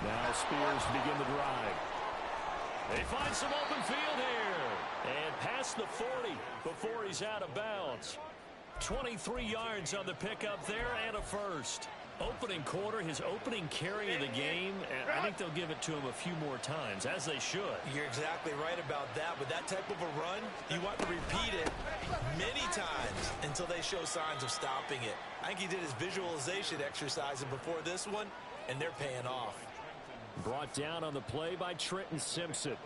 Now Spears to begin the drive. They find some open field here. And past the 40 before he's out of bounds. 23 yards on the pickup there and a first. Opening quarter, his opening carry of the game, and I think they'll give it to him a few more times, as they should. You're exactly right about that. With that type of a run, you want to repeat it many times until they show signs of stopping it. I think he did his visualization exercises before this one, and they're paying off. Brought down on the play by Trenton Simpson.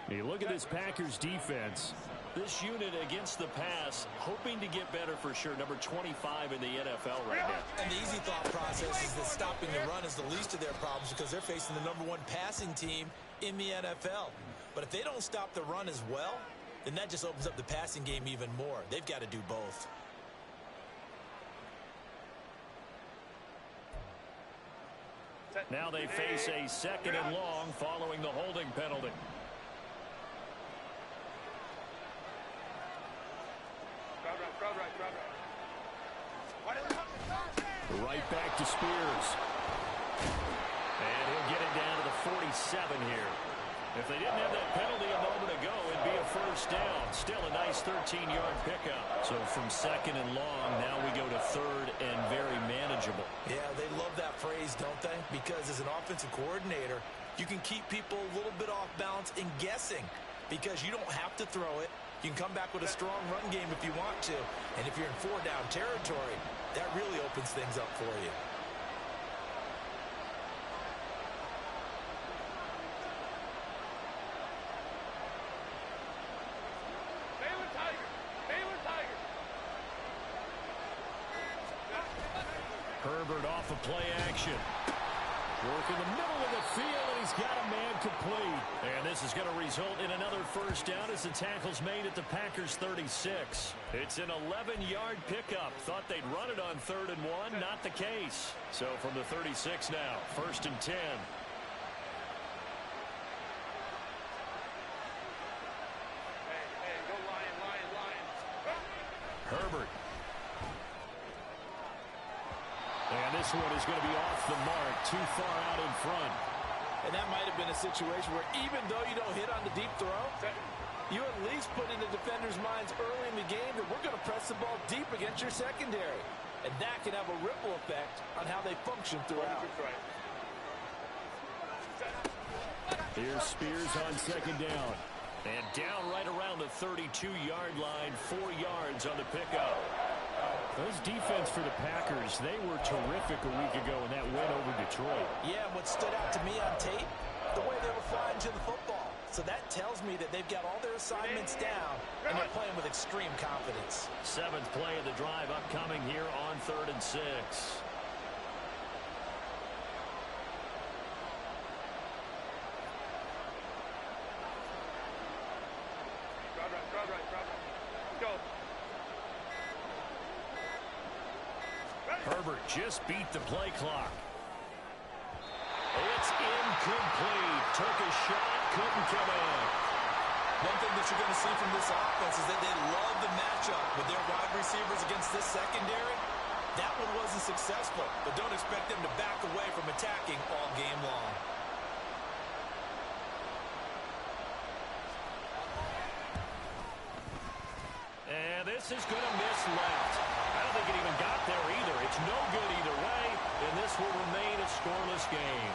You look at this Packers defense. This unit against the pass, hoping to get better for sure. Number 25 in the NFL right now. And the easy thought process is that stopping the run is the least of their problems because they're facing the #1 passing team in the NFL. But if they don't stop the run as well, then that just opens up the passing game even more. They've got to do both. Now they face a 2nd and long following the holding penalty. Right back to Spears. And he'll get it down to the 47 here. If they didn't have that penalty a moment ago, it'd be a first down. Still a nice 13-yard pickup. So from 2nd and long, now we go to 3rd and very manageable. Yeah, they love that phrase, don't they? Because as an offensive coordinator, you can keep people a little bit off balance and guessing because you don't have to throw it. You can come back with a strong run game if you want to. And if you're in 4-down territory, that really opens things up for you. Herbert off of play action. Work in the middle of the field, and he's got a man complete. And this is going to result in another first down as the tackle's made at the Packers' 36. It's an 11-yard pickup. Thought they'd run it on 3rd and 1. Not the case. So from the 36 now, 1st and 10. Go Lion. Herbert. And this one is going to be off the mark, too far out in front. And that might have been a situation where even though you don't hit on the deep throw, you at least put in the defenders' minds early in the game that we're going to press the ball deep against your secondary. And that can have a ripple effect on how they function throughout. Here's Spears on 2nd down. And down right around the 32-yard line, 4 yards on the pickup. Those defense for the Packers, they were terrific a week ago in that win over Detroit. Yeah, and what stood out to me on tape, the way they were flying to the football. So that tells me that they've got all their assignments down, and they're playing with extreme confidence. 7th play of the drive upcoming here on 3rd and 6. Herbert just beat the play clock. It's incomplete. Took a shot, couldn't come in. One thing that you're going to see from this offense is that they love the matchup with their wide receivers against this secondary. That one wasn't successful, but don't expect them to back away from attacking all game long. And this is going to miss left. I don't think it even got there either. It's no good either way, and this will remain a scoreless game.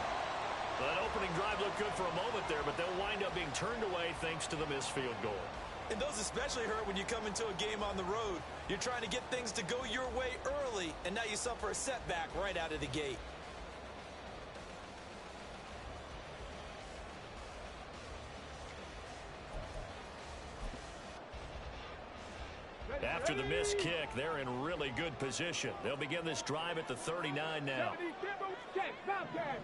That opening drive looked good for a moment there, but they'll wind up being turned away thanks to the missed field goal. And those especially hurt when you come into a game on the road. You're trying to get things to go your way early, and now you suffer a setback right out of the gate. After the missed kick, they're in really good position. They'll begin this drive at the 39 now. Check, Bobcat.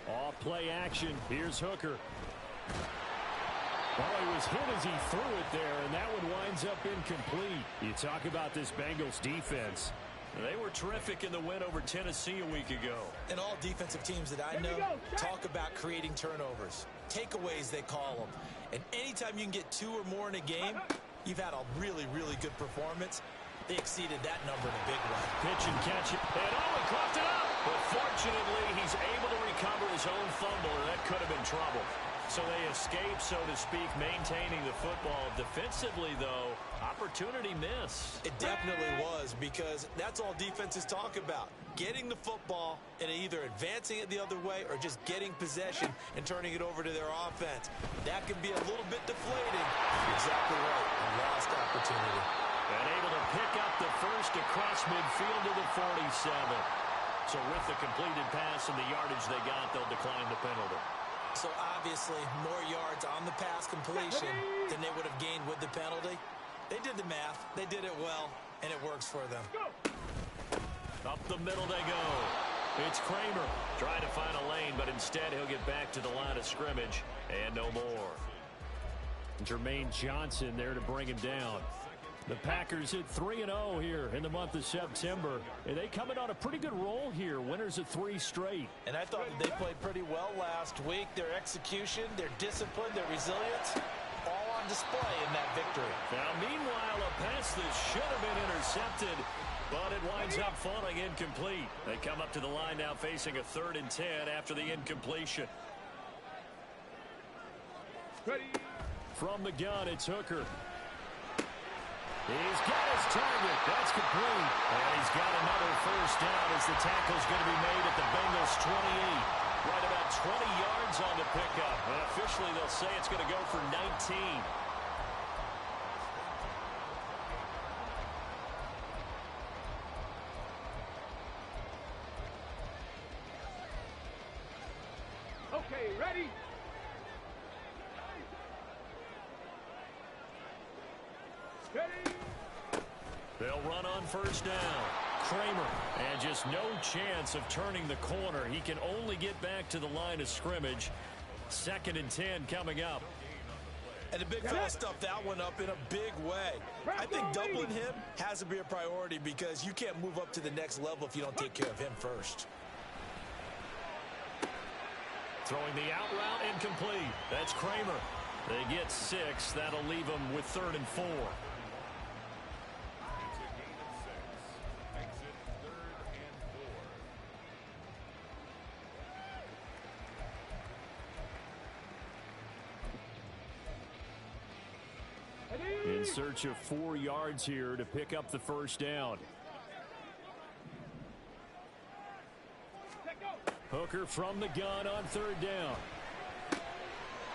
Off play action. Here's Hooker. Well, he was hit as he threw it there, and that one winds up incomplete. You talk about this Bengals defense. They were terrific in the win over Tennessee a week ago. And all defensive teams that I know talk about creating turnovers. Takeaways, they call them. And anytime you can get 2 or more in a game, you've had a really, really good performance. They exceeded that number in a big way. Pitch and catch it. And he coughed it up. But fortunately, he's able to recover his own fumble, or that could have been trouble. So they escape, so to speak, maintaining the football. Defensively, though, opportunity miss. It definitely was, because that's all defenses talk about. Getting the football and either advancing it the other way or just getting possession and turning it over to their offense. That can be a little bit deflating. Exactly right. A lost opportunity. And able to pick up the first across midfield to the 47. So with the completed pass and the yardage they got, they'll decline the penalty. So obviously more yards on the pass completion than they would have gained with the penalty. They did the math. They did it well, and it works for them. Up the middle they go. It's Kramer trying to find a lane, but instead he'll get back to the line of scrimmage and no more. Jermaine Johnson there to bring him down. The Packers at 3-0 here in the month of September. And they coming on a pretty good roll here. Winners of 3 straight. And I thought that they played pretty well last week. Their execution, their discipline, their resilience, all on display in that victory. Now, meanwhile, a pass that should have been intercepted, but it winds up falling incomplete. They come up to the line now facing a 3rd and 10 after the incompletion. Ready. From the gun, it's Hooker. He's got his target. That's complete. And he's got another first down as the tackle's going to be made at the Bengals 28. Right about 20 yards on the pickup. And officially they'll say it's going to go for 19. Okay, ready. Ready. They'll run on first down. Kramer, and just no chance of turning the corner. He can only get back to the line of scrimmage. 2nd and 10 coming up. And the big fella stuffed that one up in a big way. I think doubling him has to be a priority because you can't move up to the next level if you don't take care of him first. Throwing the out route incomplete. That's Kramer. They get 6. That'll leave them with 3rd and 4. In search of 4 yards here to pick up the first down. Hooker from the gun on 3rd down.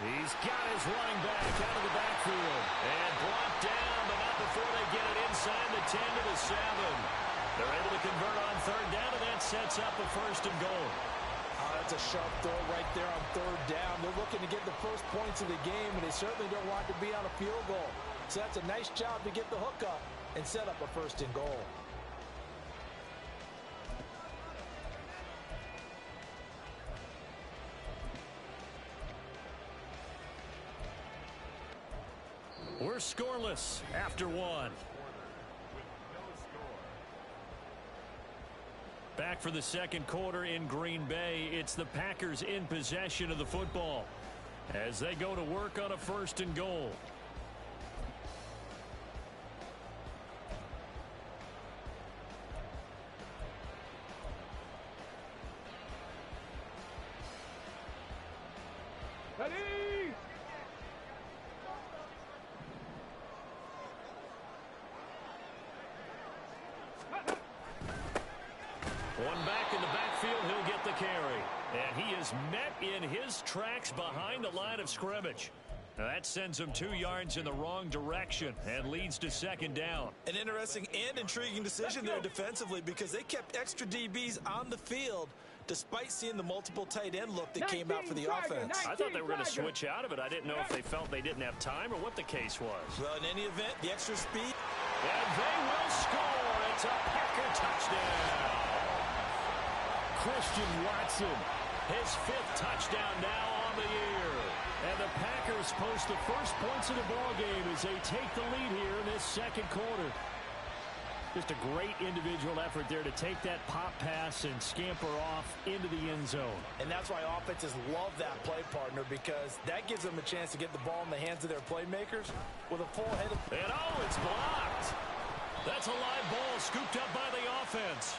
He's got his running back out of the backfield. And brought down, but not before they get it inside the 10 to the 7. They're able to convert on 3rd down, and that sets up a 1st and goal. Oh, that's a sharp throw right there on 3rd down. They're looking to get the first points of the game, and they certainly don't want to be on a field goal. So that's a nice job to get the hook up and set up a 1st and goal. We're scoreless after 1. Back for the 2nd quarter in Green Bay. It's the Packers in possession of the football as they go to work on a 1st and goal. Ready. One back in the backfield, he'll get the carry. And he is met in his tracks behind the line of scrimmage. Now that sends him 2 yards in the wrong direction and leads to 2nd down. An interesting and intriguing decision there defensively because they kept extra DBs on the field despite seeing the multiple tight end look that came out for the offense. I thought they were going to switch out of it. I didn't know if they felt they didn't have time or what the case was. Well, in any event, the extra speed. And they will score. It's a Packer touchdown. Christian Watson, his 5th touchdown now on the year. And the Packers post the first points of the ball game as they take the lead here in this 2nd quarter. Just a great individual effort there to take that pop pass and scamper off into the end zone. And that's why offenses love that play, partner, because that gives them a chance to get the ball in the hands of their playmakers with a full head of... And oh, it's blocked. That's a live ball scooped up by the offense.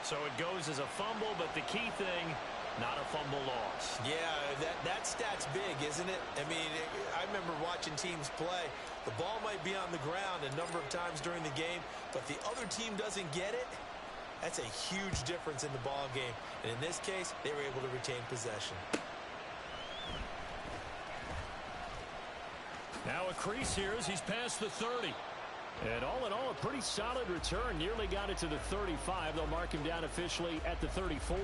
So it goes as a fumble, but the key thing, not a fumble loss. Yeah, that stat's big, isn't it? I mean, I remember watching teams play. The ball might be on the ground a number of times during the game, but the other team doesn't get it. That's a huge difference in the ball game. And in this case, they were able to retain possession. Now a crease here as he's past the 30. And all in all, a pretty solid return. Nearly got it to the 35. They'll mark him down officially at the 34.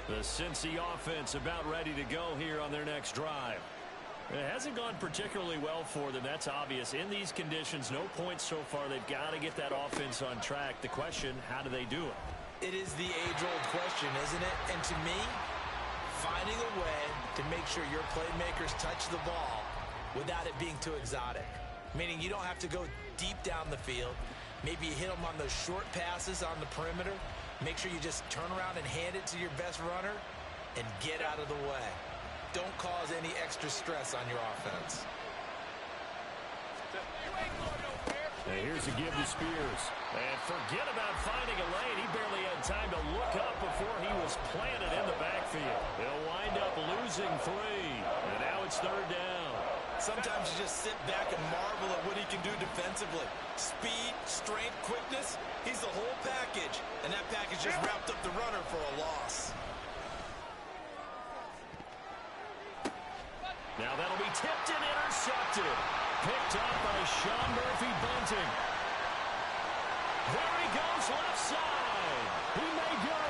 The Cincy offense about ready to go here on their next drive. It hasn't gone particularly well for them. That's obvious. In these conditions, no points so far. They've got to get that offense on track. The question, how do they do it? It is the age-old question, isn't it? And to me, finding a way to make sure your playmakers touch the ball without it being too exotic. Meaning you don't have to go deep down the field. Maybe you hit them on those short passes on the perimeter. Make sure you just turn around and hand it to your best runner and get out of the way. Don't cause any extra stress on your offense. Now here's a give to Spears. And forget about finding a lane. He barely had time to look up before he was planted in the backfield. He'll wind up losing 3. And now it's 3rd down. Sometimes you just sit back and marvel at what he can do defensively. Speed, strength, quickness, he's the whole package. And that package just wrapped up the runner for a loss. Now that'll be tipped and intercepted. Picked up by Sean Murphy-Bunting. There he goes, left side. He may go.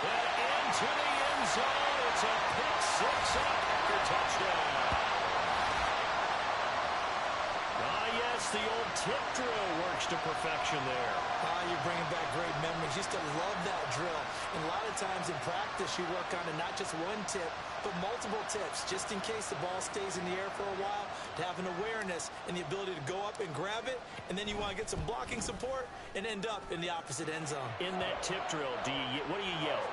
And into the end zone. It's a pick 6 and a Packer touchdown. The old tip drill works to perfection there. You're bringing back great memories. Used to love that drill. And a lot of times in practice, you work on it, not just one tip, but multiple tips, just in case the ball stays in the air for a while, to have an awareness and the ability to go up and grab it, and then you want to get some blocking support and end up in the opposite end zone. In that tip drill, what do you yell?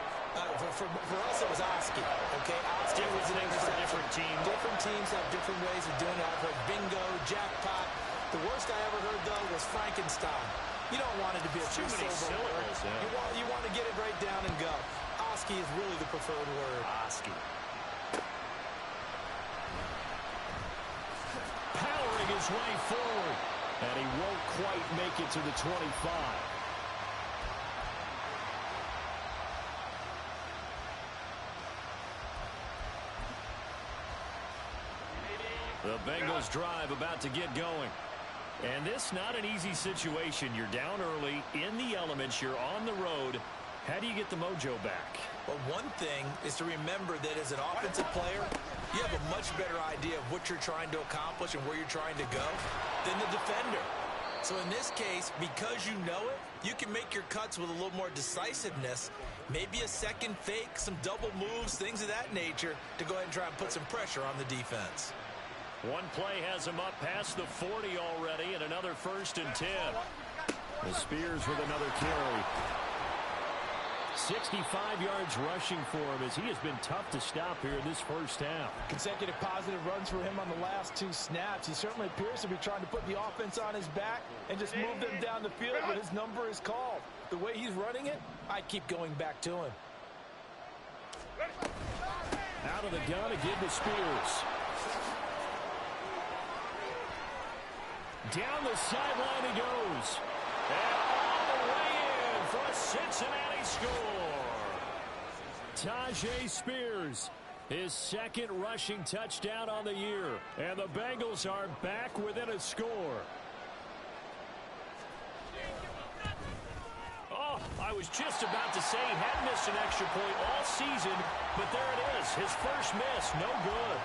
For us, it was Oski. Okay, Oski was an interception. Different teams. Different teams have different ways of doing it. I've heard bingo, jackpot. The worst I ever heard, though, was Frankenstein. You don't want it to be a too many syllables. Yeah. You want to get it right down and go. Oski is really the preferred word. Oski. Powering his way forward. And he won't quite make it to the 25. The Bengals drive about to get going. And this not an easy situation. You're down early, in the elements, you're on the road. How do you get the mojo back? Well, one thing is to remember that as an offensive player, you have a much better idea of what you're trying to accomplish and where you're trying to go than the defender. So in this case, because you know it, you can make your cuts with a little more decisiveness, maybe a second fake, some double moves, things of that nature, to go ahead and try and put some pressure on the defense. One play has him up past the 40 already, and another 1st and 10. The Spears with another carry. 65 yards rushing for him as he has been tough to stop here in this first half. Consecutive positive runs for him on the last 2 snaps. He certainly appears to be trying to put the offense on his back and just move them down the field when his number is called. The way he's running it, I keep going back to him. Out of the gun again to Spears. Down the sideline he goes. And all the way in for a Cincinnati score. Tyjae Spears, his 2nd rushing touchdown on the year. And the Bengals are back within a score. Oh, I was just about to say he had missed an extra point all season, but there it is. His first miss, no good.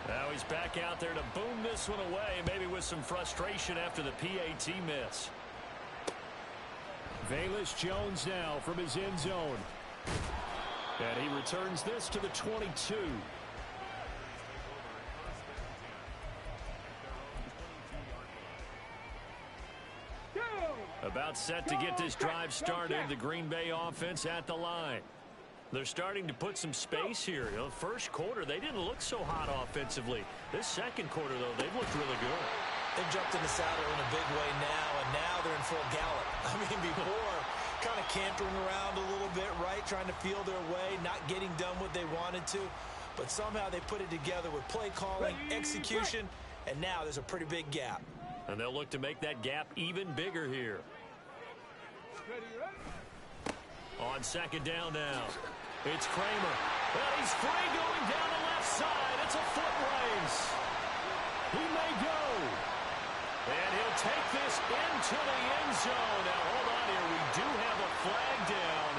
Now he's back out there to boom this one away, maybe with some frustration after the PAT miss. Velus Jones now from his end zone. And he returns this to the 22. About set to get this drive started. The Green Bay offense at the line. They're starting to put some space here. You know, first quarter, they didn't look so hot offensively. This second quarter, though, they've looked really good. They've jumped in the saddle in a big way now, and now they're in full gallop. I mean, before, kind of cantering around a little bit, right, trying to feel their way, not getting done what they wanted to. But somehow they put it together with play calling, execution, and now there's a pretty big gap. And they'll look to make that gap even bigger here. On second down now, it's Kramer. And he's free going down the left side. It's a foot race. He may go. And he'll take this into the end zone. Now, hold on here. We do have a flag down.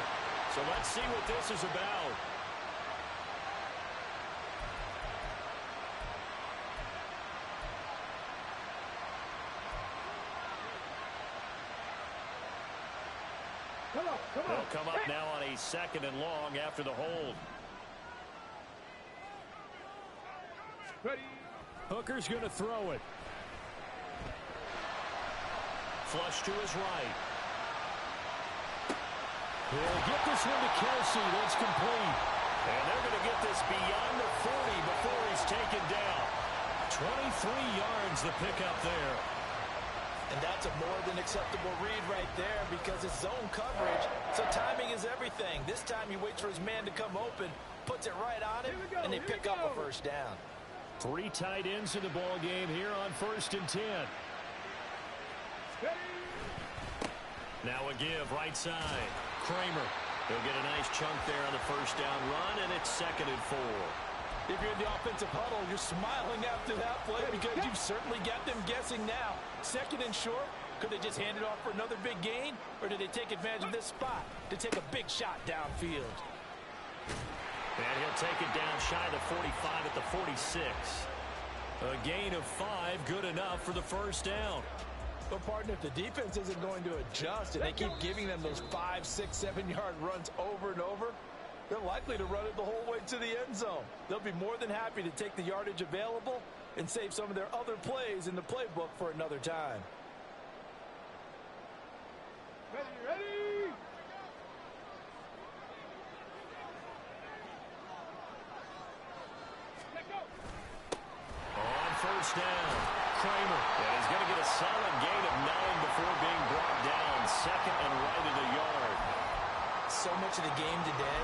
So let's see what this is about. They'll come up now on a second and long after the hold. Ready. Hooker's going to throw it. Flush to his right. He'll get this one to Kelsey. That's complete. And they're going to get this beyond the 40 before he's taken down. 23 yards the pickup there. And that's a more than acceptable read right there because it's zone coverage, so timing is everything. This time he waits for his man to come open, puts it right on him, and they pick up a first down. 3 tight ends in the ball game here on 1st and 10. Now a give right side. Kramer. He'll get a nice chunk there on the first down run, and it's 2nd and 4. If you're in the offensive huddle, you're smiling after that play because you've certainly got them guessing now. 2nd and short, could they just hand it off for another big gain, or did they take advantage of this spot to take a big shot downfield? And he'll take it down shy of the 45 at the 46. A gain of 5, good enough for the first down. But, partner, if the defense isn't going to adjust and they keep giving them those 5, 6, 7-yard runs over and over, they're likely to run it the whole way to the end zone. They'll be more than happy to take the yardage available and save some of their other plays in the playbook for another time. Ready. Let go. On first down, Kramer. And he's going to get a solid gain of 9 before being brought down. 2nd and right of the yard. So much of the game today,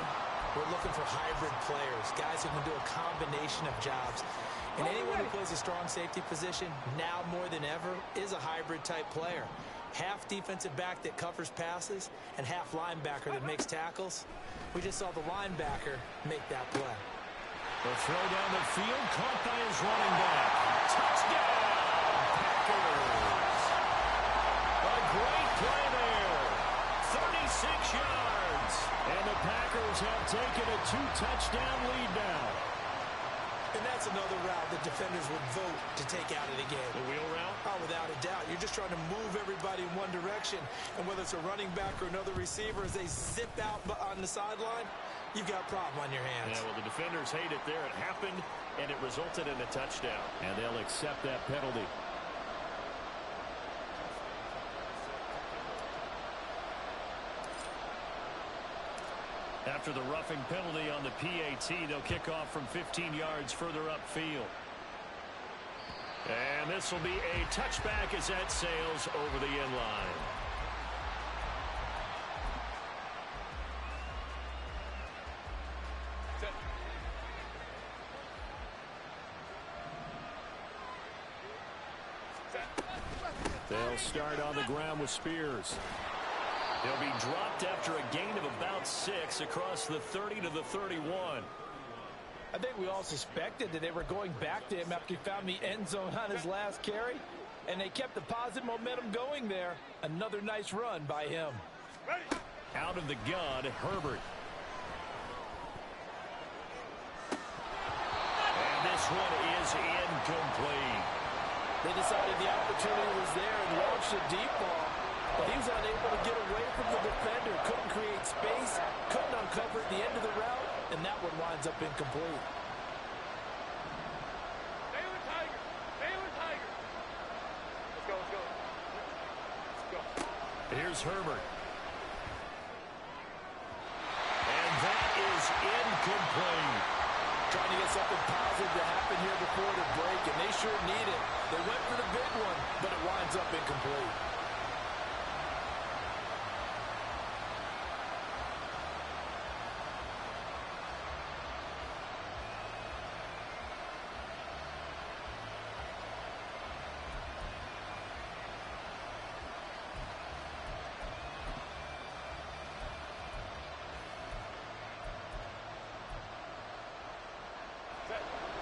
we're looking for hybrid players, guys who can do a combination of jobs. And anyone who plays a strong safety position, now more than ever, is a hybrid-type player. Half defensive back that covers passes and half linebacker that makes tackles. We just saw the linebacker make that play. The throw down the field, caught by his running back. Touchdown, Packers. A great play there. 36 yards. And the Packers have taken a 2-touchdown lead now. And that's another route that defenders would vote to take out of the game. The wheel route? Oh, without a doubt. You're just trying to move everybody in one direction. And whether it's a running back or another receiver, as they zip out on the sideline, you've got a problem on your hands. Yeah, well, the defenders hate it there. It happened, and it resulted in a touchdown. And they'll accept that penalty. After the roughing penalty on the PAT, they'll kick off from 15 yards further upfield. And this will be a touchback as that sails over the end line. They'll start on the ground with Spears. He'll be dropped after a gain of about 6 across the 30 to the 31. I think we all suspected that they were going back to him after he found the end zone on his last carry, and they kept the positive momentum going there. Another nice run by him. Out of the gun, Herbert. And this one is incomplete. They decided the opportunity was there and launched a deep ball, but he was unable to get away from the defender. Couldn't create space, couldn't uncover at the end of the route, incomplete. Baylor Tiger. Baylor Tiger. Let's go, let's go. Let's go. Here's Herbert. And that is incomplete. Trying to get something positive to happen here before the break, and they sure need it. They went for the big one, but it winds up incomplete.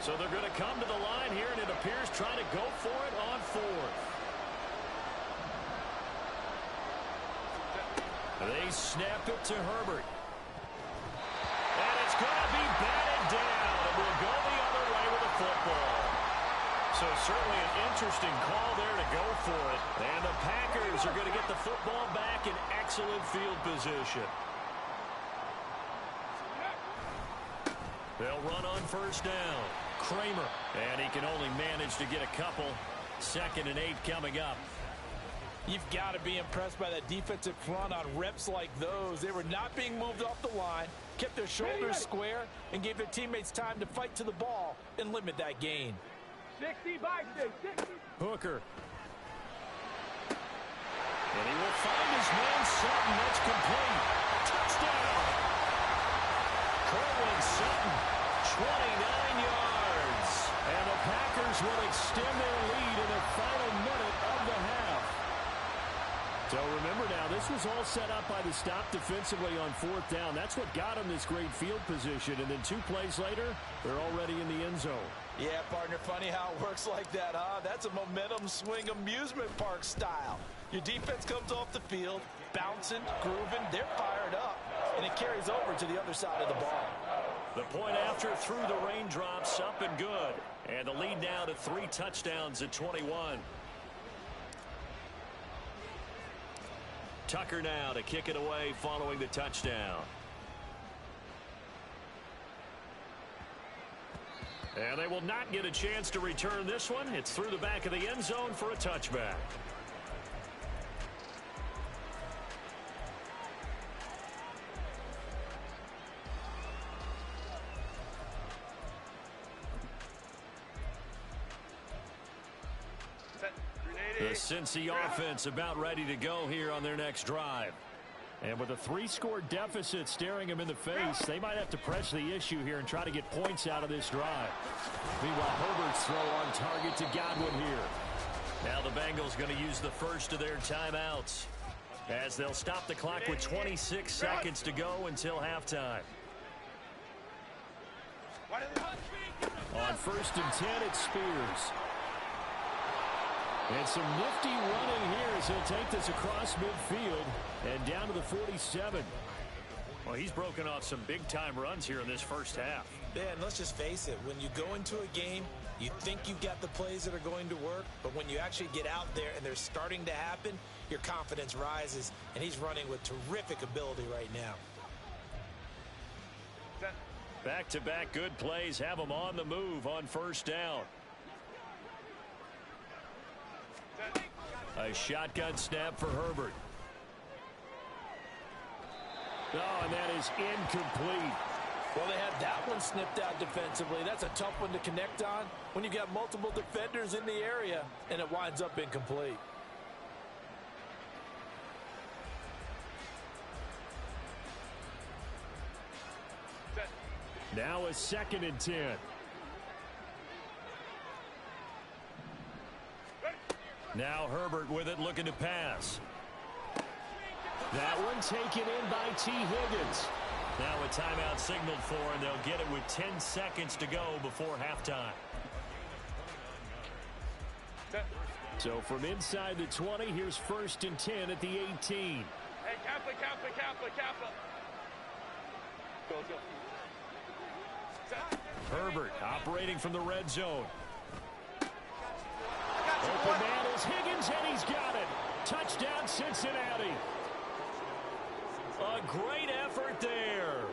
So they're going to come to the line here, and it appears trying to go for it on fourth. They snap it to Herbert. And it's going to be batted down, and we'll go the other way with the football. So certainly an interesting call there to go for it. And the Packers are going to get the football back in excellent field position. They'll run on first down. Kramer, and he can only manage to get a couple. 2nd and 8 coming up. You've got to be impressed by that defensive front on reps like those. They were not being moved off the line, kept their shoulders square, and gave their teammates time to fight to the ball and limit that gain. 60 by 60. Hooker. And he will find his man Sutton. That's complete. Touchdown. Cortland Sutton, 29 yards. And the Packers will extend their lead in the final minute of the half. So remember now, this was all set up by the stop defensively on 4th down. That's what got them this great field position. And then 2 plays later, they're already in the end zone. Yeah, partner, funny how it works like that, huh? That's a momentum swing amusement park style. Your defense comes off the field, bouncing, grooving, they're fired up, and it carries over to the other side of the ball. The point after through the raindrops, up and good. And the lead now to 3 touchdowns at 21. Tucker now to kick it away following the touchdown. And they will not get a chance to return this one. It's through the back of the end zone for a touchback. The Cincy offense about ready to go here on their next drive. And with a 3-score deficit staring them in the face, they might have to press the issue here and try to get points out of this drive. Meanwhile, Herbert's throw on target to Godwin here. Now the Bengals going to use the first of their timeouts as they'll stop the clock with 26 seconds to go until halftime. On 1st and 10, it's Spears. And some nifty running here as he'll take this across midfield and down to the 47. Well, he's broken off some big-time runs here in this first half. Yeah, and let's just face it. When you go into a game, you think you've got the plays that are going to work, but when you actually get out there and they're starting to happen, your confidence rises, and he's running with terrific ability right now. Back-to-back good plays have him on the move on first down. A shotgun snap for Herbert. Oh, and that is incomplete. Well, they had that one snipped out defensively. That's a tough one to connect on when you've got multiple defenders in the area, and it winds up incomplete. Now a 2nd and 10. Now Herbert with it, looking to pass. That one taken in by T. Higgins. Now a timeout signaled for, and they'll get it with 10 seconds to go before halftime. So from inside the 20, here's 1st and 10 at the 18. Hey, Kappa. Go. Herbert operating from the red zone. Open man is Higgins, and he's got it. Touchdown, Cincinnati. A great effort there.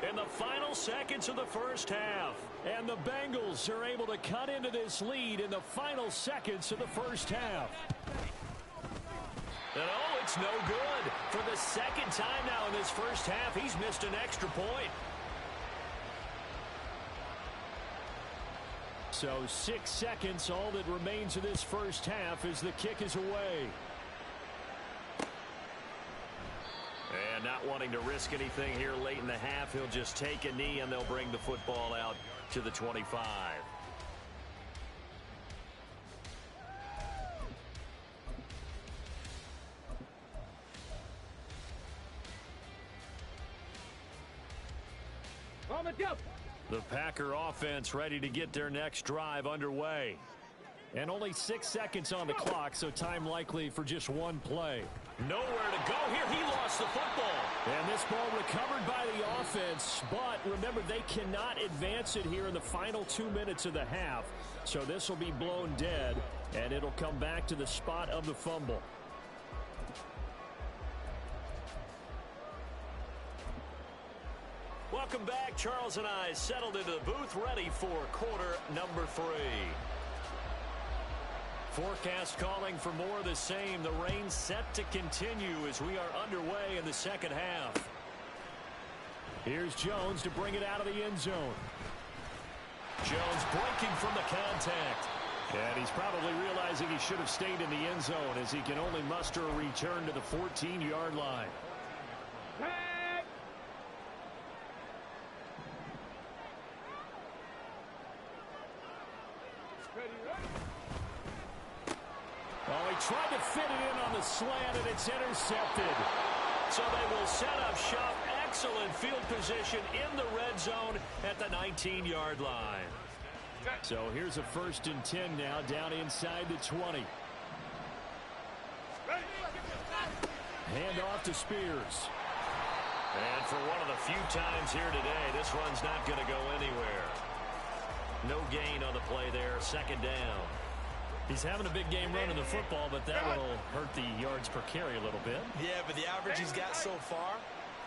in the final seconds of the first half. And the Bengals are able to cut into this lead in the final seconds of the first half. And oh, it's no good. For the second time now in this first half, he's missed an extra point. So 6 seconds, all that remains of this first half as the kick is away. And not wanting to risk anything here late in the half, he'll just take a knee and they'll bring the football out to the 25. The Packer offense ready to get their next drive underway. And only 6 seconds on the clock, so time likely for just one play. Nowhere to go here. He lost the football. And this ball recovered by the offense. But remember, they cannot advance it here in the final 2 minutes of the half. So this will be blown dead, and it'll come back to the spot of the fumble. Welcome back. Charles and I settled into the booth, ready for quarter number 3. Forecast calling for more of the same. The rain set to continue as we are underway in the second half. Here's Jones to bring it out of the end zone. Jones breaking from the contact. And he's probably realizing he should have stayed in the end zone as he can only muster a return to the 14-yard line. Oh, he tried to fit it in on the slant, and it's intercepted. So they will set up shop. Excellent field position in the red zone at the 19-yard line. So here's a 1st and 10 now, down inside the 20. Hand off to Spears. And for one of the few times here today, this run's not going to go anywhere. No gain on the play there, 2nd down. He's having a big game running the football, but that will hurt the yards per carry a little bit. Yeah, but the average he's got so far,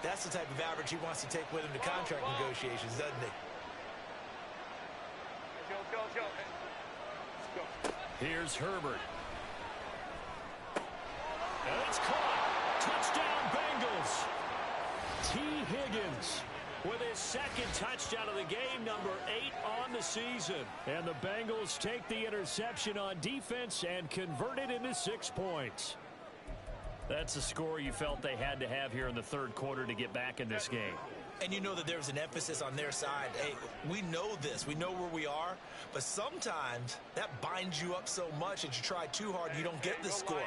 that's the type of average he wants to take with him to contract negotiations, doesn't he? Here's Herbert. And it's caught. Touchdown, Bengals. T. Higgins with his 2nd touchdown of the game, number 8 on the season. And the Bengals take the interception on defense and convert it into 6 points. That's a score you felt they had to have here in the 3rd quarter to get back in this game. And you know that there's an emphasis on their side. Hey, we know this. We know where we are. But sometimes that binds you up so much that you try too hard, you don't get the score.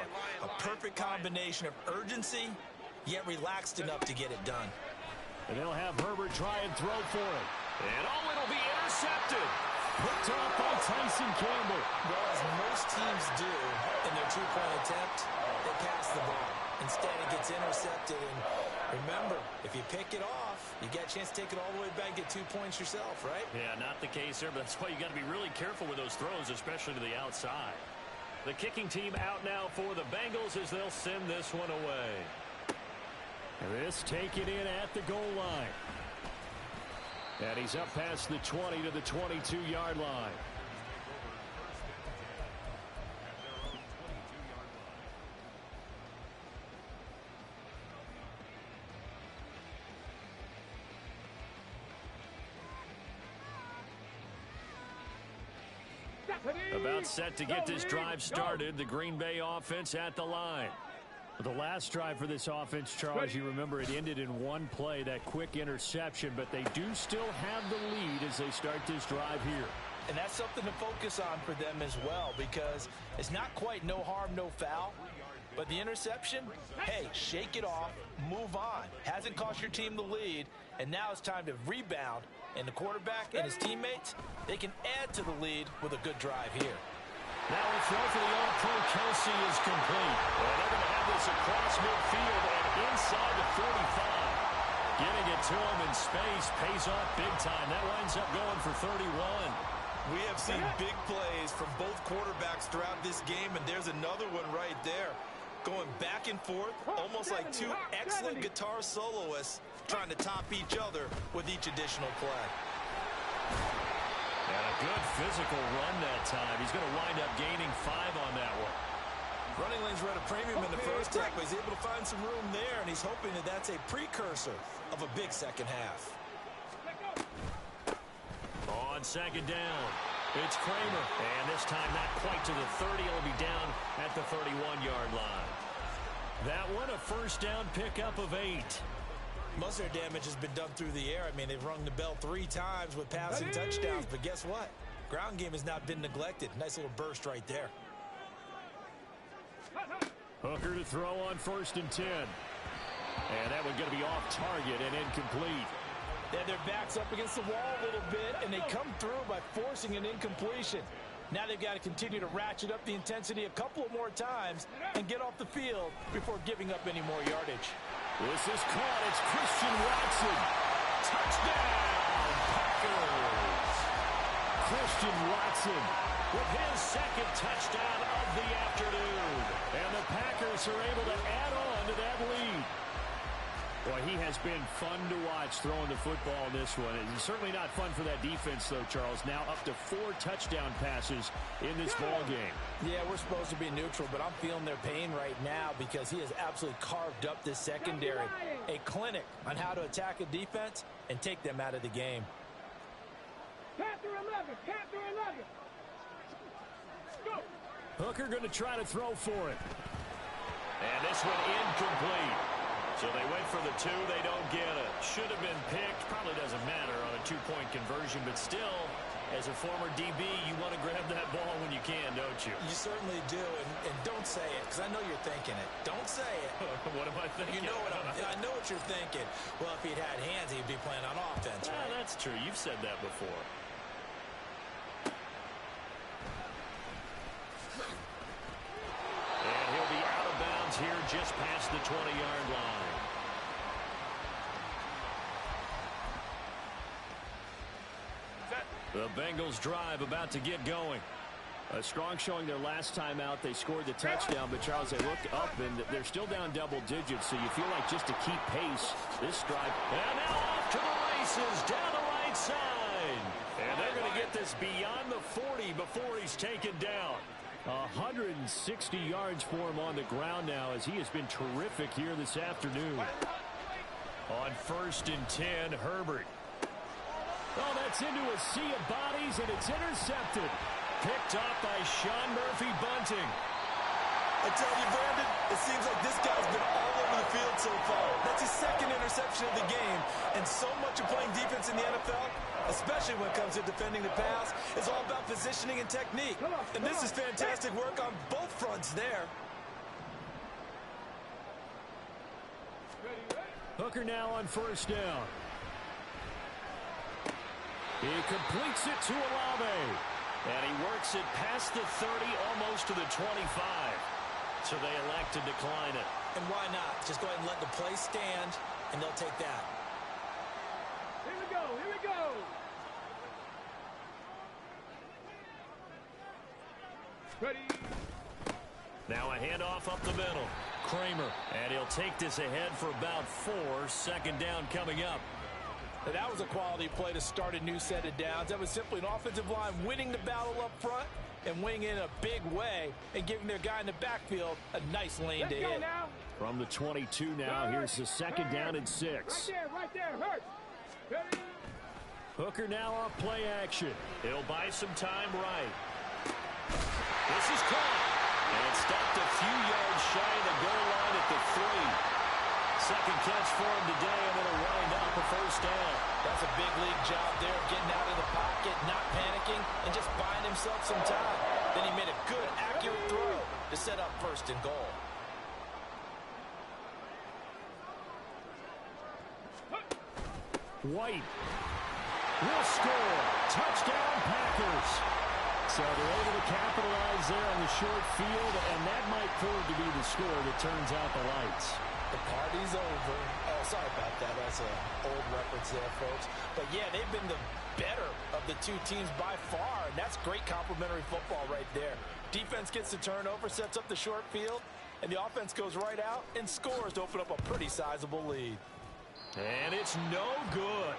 A perfect combination of urgency, yet relaxed enough to get it done. And they'll have Herbert try and throw for it. And oh, it'll be intercepted. Picked off by Tyson Campbell. Well, as most teams do in their 2-point attempt, they pass the ball. Instead, it gets intercepted. And remember, if you pick it off, you get a chance to take it all the way back, get 2 points yourself, right? Yeah, not the case there, but that's why you got to be really careful with those throws, especially to the outside. The kicking team out now for the Bengals as they'll send this one away. This taken in at the goal line. And he's up past the 20 to the 22-yard line. About set to get this drive started. The Green Bay offense at the line. The last drive for this offense, Charles, you remember it ended in one play, that quick interception, but they do still have the lead as they start this drive here. And that's something to focus on for them as well, because it's not quite no harm, no foul. But the interception, hey, shake it off, move on. Hasn't cost your team the lead, and now it's time to rebound. And the quarterback and his teammates, they can add to the lead with a good drive here. Now a throw for the All-Pro Kelsey is complete. And they're going to have this across midfield and inside the 45. Getting it to him in space pays off big time. That winds up going for 31. We have seen big plays from both quarterbacks throughout this game, and there's another one right there. Going back and forth, almost like two excellent guitar soloists trying to top each other with each additional play. And a good physical run that time. He's going to wind up gaining 5 on that one. Running lanes were at a premium in the first half, but he's able to find some room there, and he's hoping that that's a precursor of a big second half. On second down, it's Kramer. And this time not quite to the 30. He'll be down at the 31-yard line. That one, a first down pickup of 8. Most of their damage has been done through the air. I mean, they've rung the bell 3 times with passing touchdowns, but guess what? Ground game has not been neglected. Nice little burst right there. Hooker to throw on 1st and 10. And that one going to be off target and incomplete. They have their backs up against the wall a little bit, and they come through by forcing an incompletion. Now they've got to continue to ratchet up the intensity a couple of more times and get off the field before giving up any more yardage. This is caught. It's Christian Watson. Touchdown, Packers. Christian Watson with his second touchdown of the afternoon. And the Packers are able to add on to that lead. Boy, he has been fun to watch throwing the football in this one. It's certainly not fun for that defense, though, Charles. Now up to 4 touchdown passes in this ball game. Yeah, we're supposed to be neutral, but I'm feeling their pain right now because he has absolutely carved up this secondary. A clinic on how to attack a defense and take them out of the game. Panther 11, Panther 11. Go. Hooker going to try to throw for it. And this one incomplete. So they went for the 2. They don't get it. Should have been picked. Probably doesn't matter on a 2-point conversion. But still, as a former DB, you want to grab that ball when you can, don't you? You certainly do. And don't say it, because I know you're thinking it. Don't say it. What am I thinking? You know I know what you're thinking. Well, if he'd had hands, he'd be playing on offense. Right? That's true. You've said that before. And he'll be out of bounds here just past the 20-yard line. The Bengals drive about to get going. A strong showing their last time out. They scored the touchdown, but Charles, they look up and they're still down double digits, so you feel like just to keep pace, this drive. And now off to the races down the right side. And they're going to get this beyond the 40 before he's taken down. 160 yards for him on the ground now as he has been terrific here this afternoon. On 1st and 10, Herbert. Oh, that's into a sea of bodies, and it's intercepted. Picked up by Sean Murphy-Bunting. I tell you, Brandon, it seems like this guy's been all over the field so far. That's his 2nd interception of the game. And so much of playing defense in the NFL, especially when it comes to defending the pass, is all about positioning and technique. And this is fantastic work on both fronts there. Hooker now on 1st down. He completes it to Olave. And he works it past the 30, almost to the 25. So they elect to decline it. And why not? Just go ahead and let the play stand, and they'll take that. Here we go, here we go. Ready. Now a handoff up the middle. Kramer. And he'll take this ahead for about 4. 2nd down coming up. That was a quality play to start a new set of downs. That was simply an offensive line winning the battle up front and winning in a big way and giving their guy in the backfield a nice lane to hit. From the 22 now, here's the 2nd down and 6. Right there, Hurt. Ready. Hooker now off play action. He'll buy some time right. This is caught. And stopped a few yards shy of the goal line at the 3. 2nd catch for him today, and it'll wind up a 1st down. That's a big league job there of getting out of the pocket, not panicking, and just buying himself some time. Then he made a good, accurate throw to set up 1st and goal. White will score. Touchdown, Packers. So they're able to capitalize there on the short field, and that might prove to be the score that turns out the lights. The party's over. Oh, sorry about that. That's an old reference there, folks. But, yeah, they've been the better of the 2 teams by far, and that's great complimentary football right there. Defense gets the turnover, sets up the short field, and the offense goes right out and scores to open up a pretty sizable lead. And it's no good.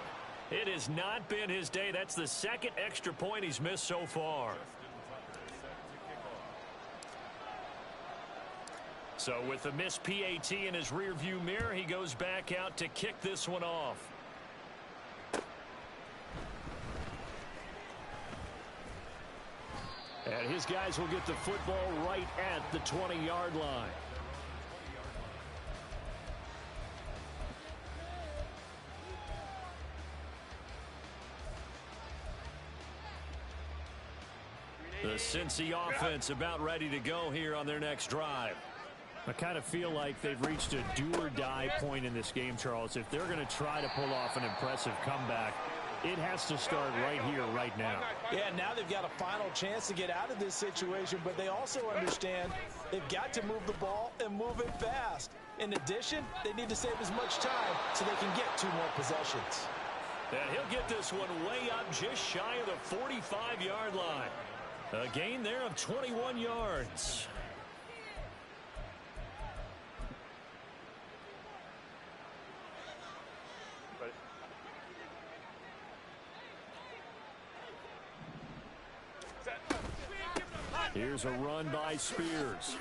It has not been his day. That's the second extra point he's missed so far. So with the missed PAT in his rearview mirror, he goes back out to kick this one off. And his guys will get the football right at the 20-yard line. The Cincy offense about ready to go here on their next drive. I kind of feel like they've reached a do-or-die point in this game, Charles. If they're going to try to pull off an impressive comeback, it has to start right here, right now. Yeah, now they've got a final chance to get out of this situation, but they also understand they've got to move the ball and move it fast. In addition, they need to save as much time so they can get 2 more possessions. And he'll get this one way up just shy of the 45-yard line. A gain there of 21 yards. Here's a run by Spears.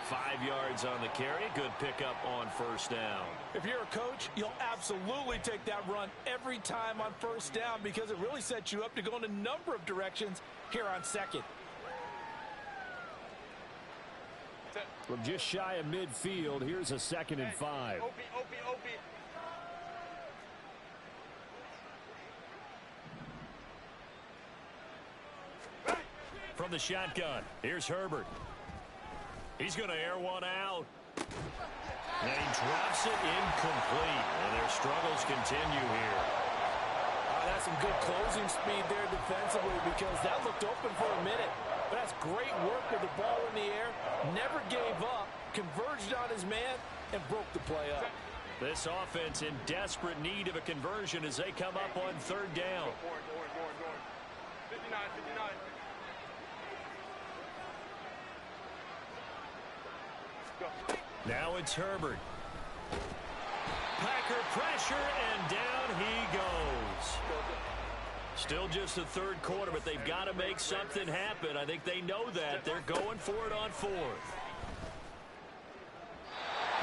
5 yards on the carry. Good pickup on first down. If you're a coach, you'll absolutely take that run every time on first down because it really sets you up to go in a number of directions here on second. From just shy of midfield, here's a 2nd and 5. OP. From the shotgun, here's Herbert. He's going to air one out. And he drops it incomplete. And their struggles continue here. That's some good closing speed there defensively because that looked open for a minute. But that's great work with the ball in the air. Never gave up, converged on his man, and broke the play up. This offense in desperate need of a conversion as they come up on 3rd down. 59. Now it's Herbert. Packer pressure, and down he goes. Still just the 3rd quarter, but they've got to make something happen. I think they know that. They're going for it on 4th.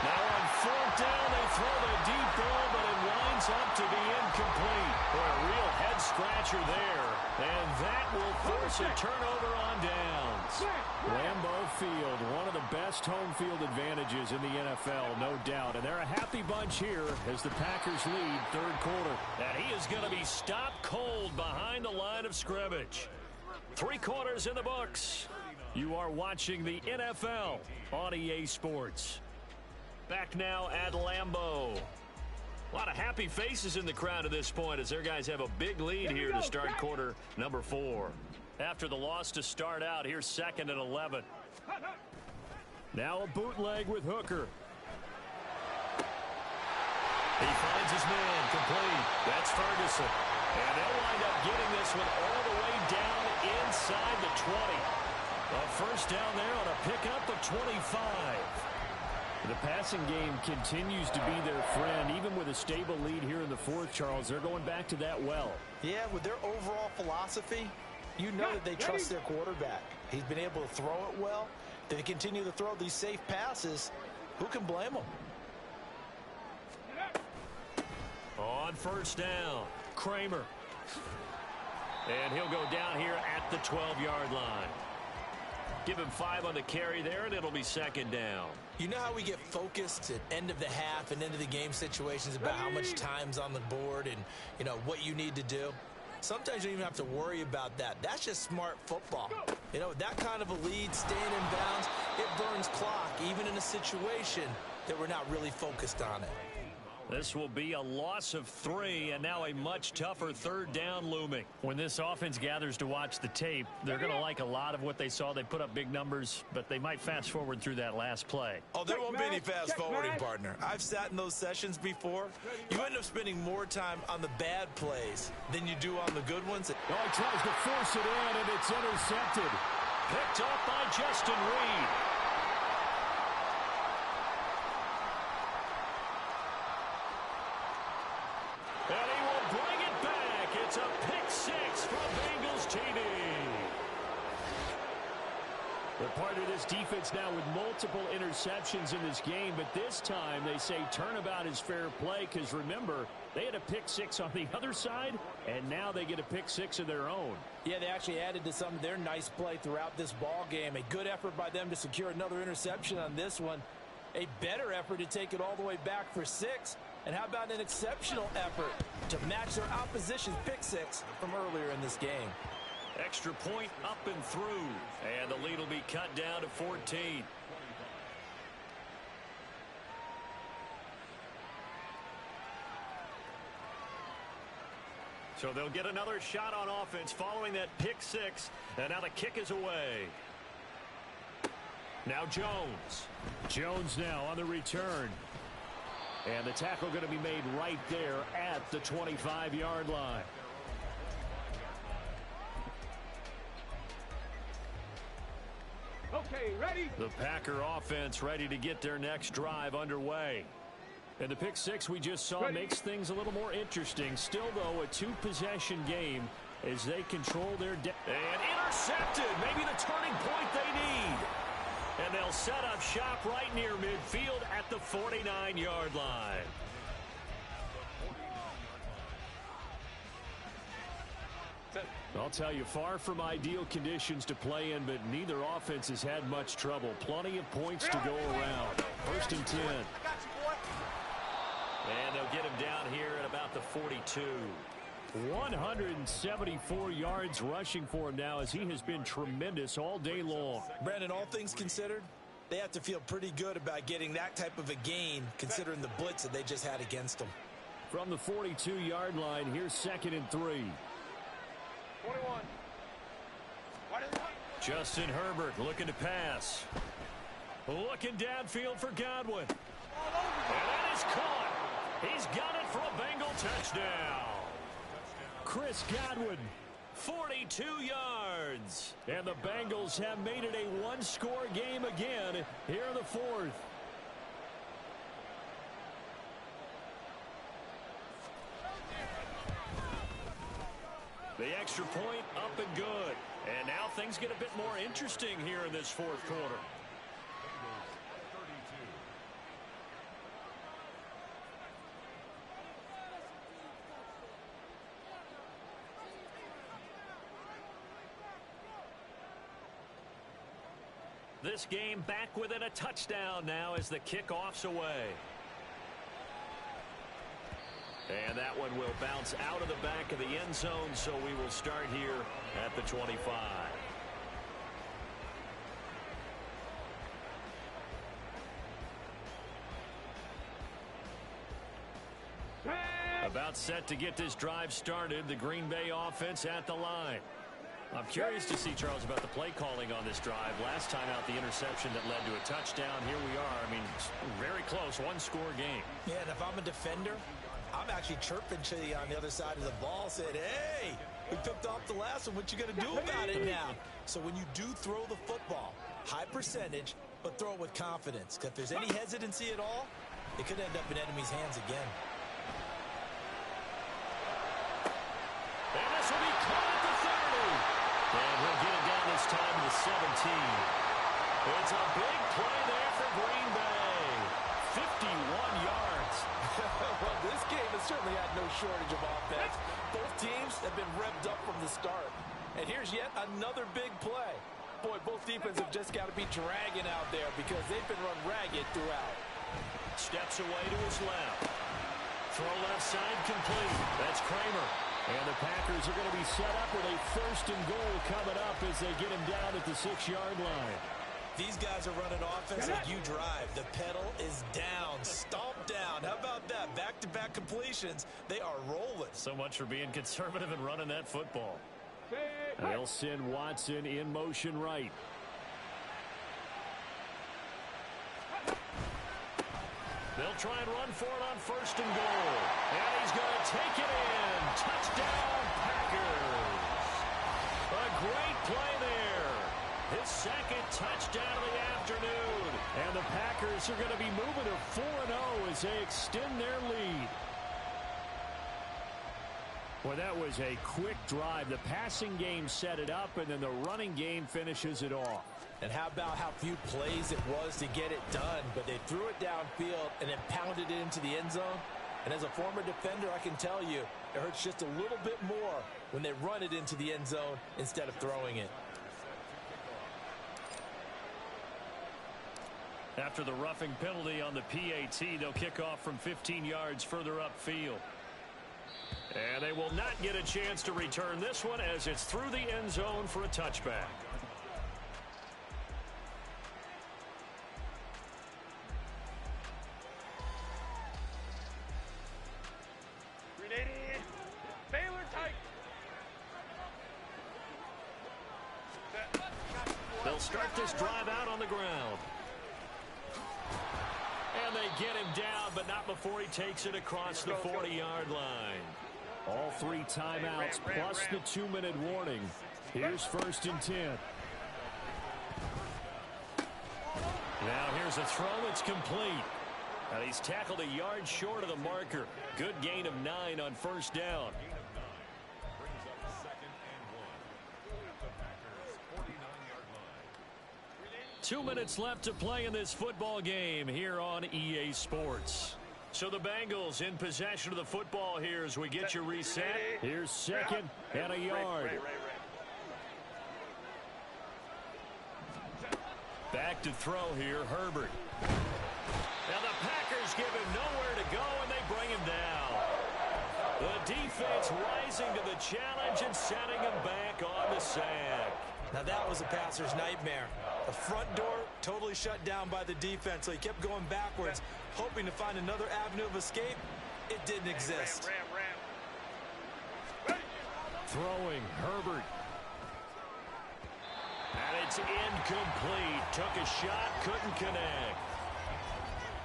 Now on 4th down, they throw the deep ball, but it winds up to be incomplete. Boy, a real head-scratcher there. And that will force a turnover on downs. Lambeau Field, one of the best home field advantages in the NFL, no doubt. And they're a happy bunch here as the Packers lead 3rd quarter. And he is going to be stopped cold behind the line of scrimmage. 3 quarters in the books. You are watching the NFL on EA Sports. Back now at Lambeau. A lot of happy faces in the crowd at this point as their guys have a big lead here to start quarter number 4. After the loss to start out, here's 2nd and 11. Now a bootleg with Hooker. He finds his man complete. That's Ferguson. And they'll wind up getting this one all the way down inside the 20. A first down there on a pickup of 25. The passing game continues to be their friend. Even with a stable lead here in the 4th, Charles, they're going back to that well. Yeah, with their overall philosophy, you know that they trust their quarterback. He's been able to throw it well. They continue to throw these safe passes. Who can blame them? On first down, Kramer. And he'll go down here at the 12-yard line. Give him 5 on the carry there, and it'll be 2nd down. You know how we get focused at end of the half and end of the game situations about how much time's on the board and, you know, what you need to do? Sometimes you don't even have to worry about that. That's just smart football. You know, that kind of a lead, staying in bounds, it burns clock, even in a situation that we're not really focused on it. This will be a loss of 3, and now a much tougher 3rd down looming. When this offense gathers to watch the tape, they're going to like a lot of what they saw. They put up big numbers, but they might fast forward through that last play. Oh, there won't be any fast forwarding, partner. I've sat in those sessions before. You end up spending more time on the bad plays than you do on the good ones. Oh, he tries to force it in, and it's intercepted. Picked up by Justin Reed. It's a pick six from Bengals TD. They're part of this defense now with multiple interceptions in this game, but this time they say turnabout is fair play because, remember, they had a pick six on the other side, and now they get a pick six of their own. Yeah, they actually added to some of their nice play throughout this ball game. A good effort by them to secure another interception on this one. A better effort to take it all the way back for 6. And how about an exceptional effort to match their opposition's pick six from earlier in this game? Extra point up and through, and the lead will be cut down to 14. So they'll get another shot on offense following that pick six, and now the kick is away. Now Jones. Jones now on the return. And the tackle going to be made right there at the 25-yard line. Okay, ready? The Packer offense ready to get their next drive underway. And the pick six we just saw makes things a little more interesting. Still, though, a two-possession game as they control their and intercepted. Maybe the turning point they need. And they'll set up shop right near midfield at the 49-yard line. I'll tell you, far from ideal conditions to play in, but neither offense has had much trouble. Plenty of points to go around. 1st and 10. And they'll get him down here at about the 42. 174 yards rushing for him now as he has been tremendous all day long. Brandon, all things considered, they have to feel pretty good about getting that type of a gain considering the blitz that they just had against them. From the 42-yard line, here's 2nd and 3. 21. Justin Herbert looking to pass. Looking downfield for Godwin. And that is caught. He's got it for a Bengal touchdown. Chris Godwin, 42 yards. And the Bengals have made it a one-score game again here in the 4th. The extra point up and good. And now things get a bit more interesting here in this 4th quarter. This game back within a touchdown now as the kickoff's away. And that one will bounce out of the back of the end zone, so we will start here at the 25. About set to get this drive started, the Green Bay offense at the line. I'm curious to see, Charles, about the play calling on this drive. Last time out, the interception that led to a touchdown. Here we are. I mean, very close, one-score game. Yeah, and if I'm a defender, I'm actually chirping to you on the other side of the ball, saying, hey, we picked off the last one. What you going to do about it now? So when you do throw the football, high percentage, but throw it with confidence. Because if there's any hesitancy at all, it could end up in enemy's hands again. And this will be caught at the 30. And he'll get it down this time to the 17. It's a big play there for Green Bay. 51 yards. Well, this game has certainly had no shortage of offense. Both teams have been revved up from the start. And here's yet another big play. Boy, both defenses have just got to be dragging out there because they've been run ragged throughout. Steps away to his left. Throw left side complete. That's Kramer. And the Packers are going to be set up with a 1st and goal coming up as they get him down at the 6-yard line. These guys are running offense like you drive. The pedal is down, stomped down. How about that? Back-to-back completions. They are rolling. So much for being conservative and running that football. They'll send Watson in motion right. They'll try and run for it on 1st and goal. And he's going to take it in. Touchdown, Packers. A great play there. His 2nd touchdown of the afternoon. And the Packers are going to be moving to 4-0 as they extend their lead. Well, that was a quick drive. The passing game set it up, and then the running game finishes it off. And how about how few plays it was to get it done, but they threw it downfield and then pounded it into the end zone. And as a former defender, I can tell you, it hurts just a little bit more when they run it into the end zone instead of throwing it. After the roughing penalty on the PAT, they'll kick off from 15 yards further upfield. And they will not get a chance to return this one as it's through the end zone for a touchback. Baylor Tigers. They'll start this drive out on the ground. And they get him down, but not before he takes it across the 40-yard line. All 3 timeouts plus the 2-minute warning. Here's 1st and 10. Now here's a throw. It's complete. And he's tackled a yard short of the marker. Good gain of 9 on 1st down. 2 minutes left to play in this football game here on EA Sports. So the Bengals in possession of the football here as we get you reset. Here's 2nd and a yard. Back to throw here, Herbert. Now the Packers give him nowhere to go, and they bring him down. The defense rising to the challenge and setting him back on the sack. Now that was a passer's nightmare. The front door totally shut down by the defense, so he kept going backwards, hoping to find another avenue of escape. It didn't exist. Throwing, Herbert. And it's incomplete. Took a shot, couldn't connect.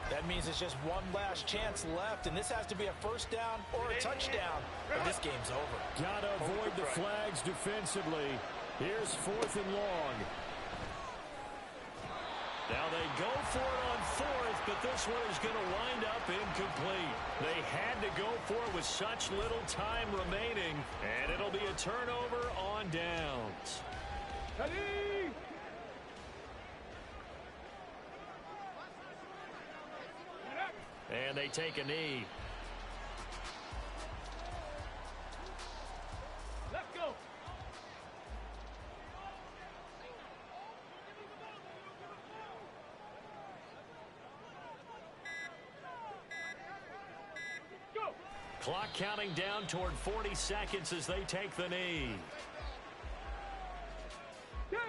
That means it's just one last chance left, and this has to be a 1st down or a touchdown, or this game's over. Gotta avoid the flags defensively. Here's 4th and long. Now they go for it on 4th, but this one is going to wind up incomplete. They had to go for it with such little time remaining, and it'll be a turnover on downs. And they take a knee. Let's go. Clock counting down toward 40 seconds as they take the knee. Go.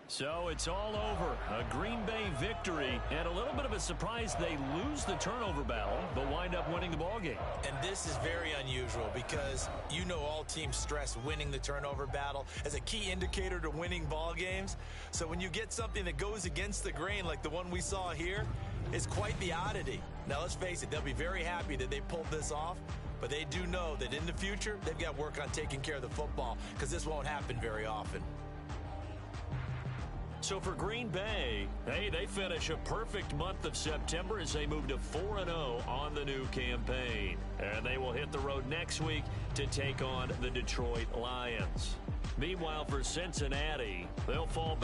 So it's all over. A Green Bay victory, and a little bit of a surprise they lose the turnover battle, but wind up winning the ballgame. And this is very unusual because you know all teams stress winning the turnover battle as a key indicator to winning ball games. So when you get something that goes against the grain like the one we saw here, it's quite the oddity. Now let's face it, they'll be very happy that they pulled this off, but they do know that in the future they've got work on taking care of the football because this won't happen very often. So for Green Bay, hey, they finish a perfect month of September as they move to 4-0 on the new campaign. And they will hit the road next week to take on the Detroit Lions. Meanwhile, for Cincinnati, they'll fall back.